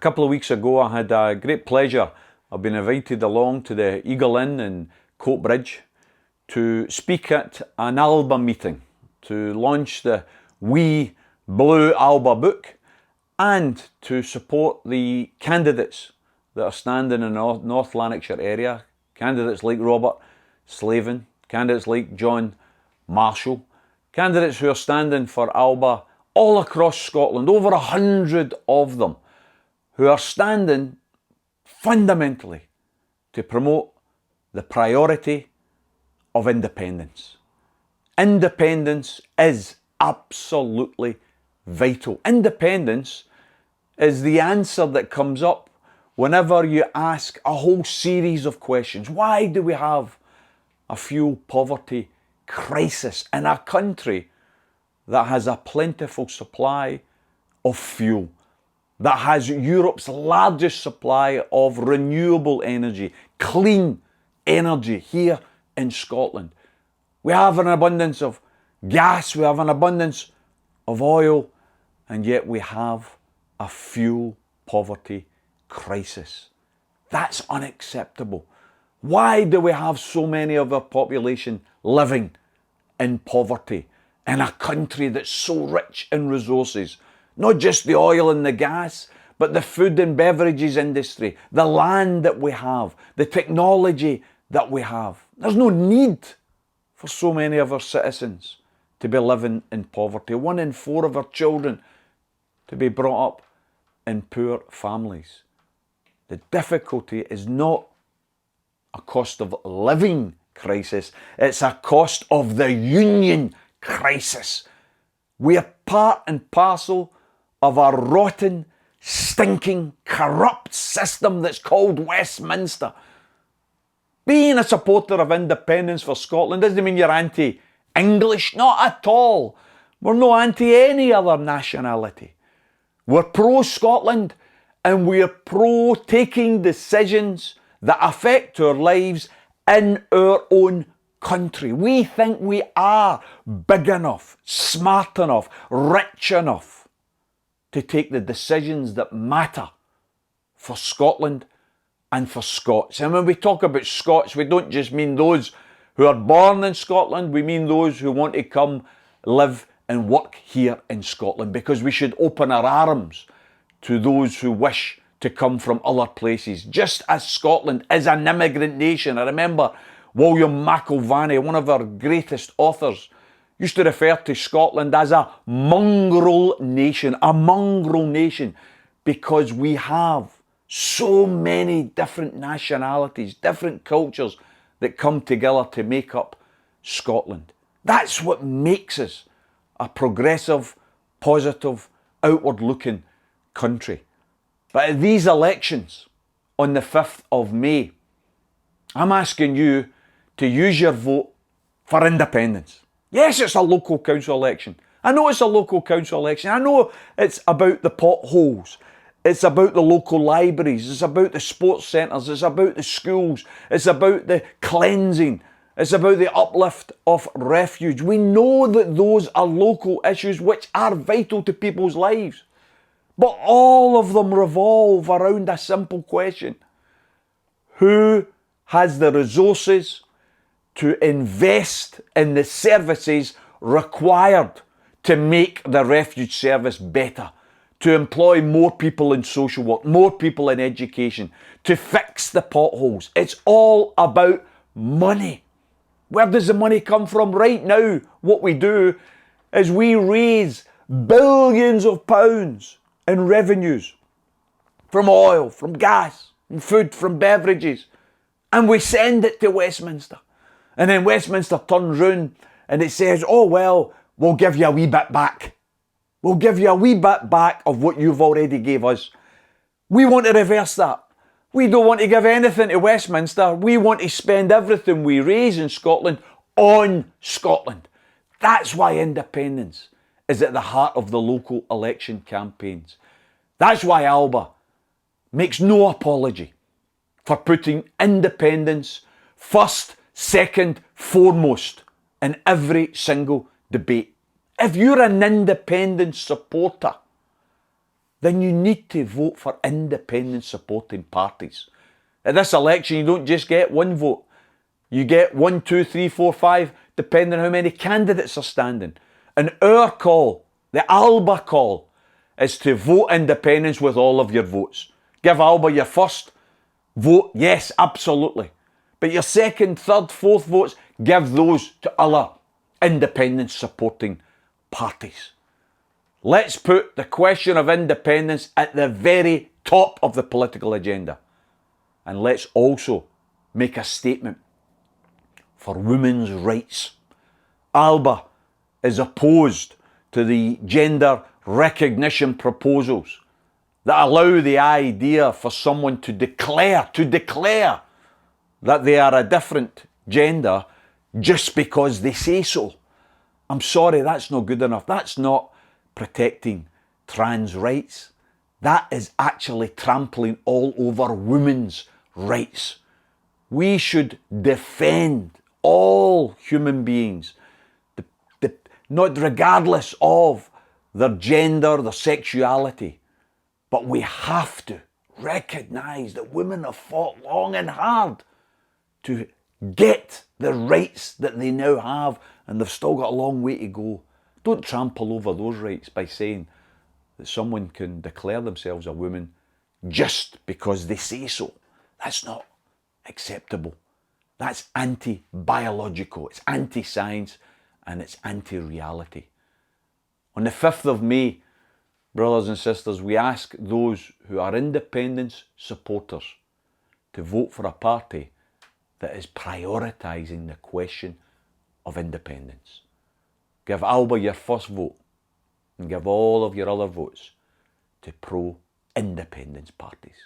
couple of weeks ago, I had a great pleasure. I've been invited along to the Eagle Inn in Coatbridge to speak at an ALBA meeting to launch the wee blue ALBA book and to support the candidates that are standing in the North Lanarkshire area, candidates like Robert Slavin, candidates like John Marshall, candidates who are standing for ALBA all across Scotland, over 100 of them, who are standing fundamentally to promote the priority of independence. Independence is absolutely vital. Independence is the answer that comes up whenever you ask a whole series of questions. Why do we have a fuel poverty crisis in a country that has a plentiful supply of fuel, that has Europe's largest supply of renewable energy, clean energy here in Scotland? We have an abundance of gas, we have an abundance of oil, and yet we have a fuel poverty crisis. That's unacceptable. Why do we have so many of our population living in poverty in a country that's so rich in resources? Not just the oil and the gas, but the food and beverages industry, the land that we have, the technology that we have. There's no need for so many of our citizens to be living in poverty. 1 in 4 of our children to be brought up in poor families. The difficulty is not a cost of living crisis, it's a cost of the union crisis. We are part and parcel of a rotten, stinking, corrupt system that's called Westminster. Being a supporter of independence for Scotland doesn't mean you're anti-English, not at all. We're no anti any other nationality. We're pro-Scotland and we're pro taking decisions that affect our lives in our own country. We think we are big enough, smart enough, rich enough to take the decisions that matter for Scotland and for Scots. And when we talk about Scots, we don't just mean those who are born in Scotland, we mean those who want to come live and work here in Scotland, because we should open our arms to those who wish to come from other places. Just as Scotland is an immigrant nation. I remember William McIlvanney, one of our greatest authors, used to refer to Scotland as a mongrel nation, because we have so many different nationalities, different cultures that come together to make up Scotland. That's what makes us a progressive, positive, outward-looking country. But at these elections on the 5th of May, I'm asking you to use your vote for independence. Yes, it's a local council election. I know it's a local council election. I know it's about the potholes. It's about the local libraries. It's about the sports centres. It's about the schools. It's about the cleansing. It's about the uplift of refuge. We know that those are local issues which are vital to people's lives. But all of them revolve around a simple question. Who has the resources to invest in the services required to make the refuge service better, to employ more people in social work, more people in education, to fix the potholes? It's all about money. Where does the money come from? Right now, what we do is we raise billions of pounds in revenues from oil, from gas, from food, from beverages, and we send it to Westminster. And then Westminster turns round and it says, oh well, we'll give you a wee bit back. We'll give you a wee bit back of what you've already gave us. We want to reverse that. We don't want to give anything to Westminster. We want to spend everything we raise in Scotland on Scotland. That's why independence is at the heart of the local election campaigns. That's why ALBA makes no apology for putting independence first, second, foremost in every single debate. If you're an independent supporter, then you need to vote for independent supporting parties. At this election, you don't just get one vote. You get 1, 2, 3, 4, 5, depending on how many candidates are standing. And our call, the ALBA call, is to vote independence with all of your votes. Give ALBA your first vote, yes, absolutely. But your second, third, fourth votes, give those to other independent supporting parties. Let's put the question of independence at the very top of the political agenda. And let's also make a statement for women's rights. ALBA is opposed to the gender recognition proposals that allow the idea for someone to declare that they are a different gender just because they say so. I'm sorry, that's not good enough. That's not protecting trans rights. That is actually trampling all over women's rights. We should defend all human beings, not regardless of their gender, their sexuality. But we have to recognise that women have fought long and hard to get the rights that they now have, and they've still got a long way to go. Don't trample over those rights by saying that someone can declare themselves a woman just because they say so. That's not acceptable. That's anti-biological, it's anti-science, and it's anti-reality. On the 5th of May, brothers and sisters, we ask those who are independence supporters to vote for a party that is prioritising the question of independence. Give ALBA your first vote and give all of your other votes to pro-independence parties.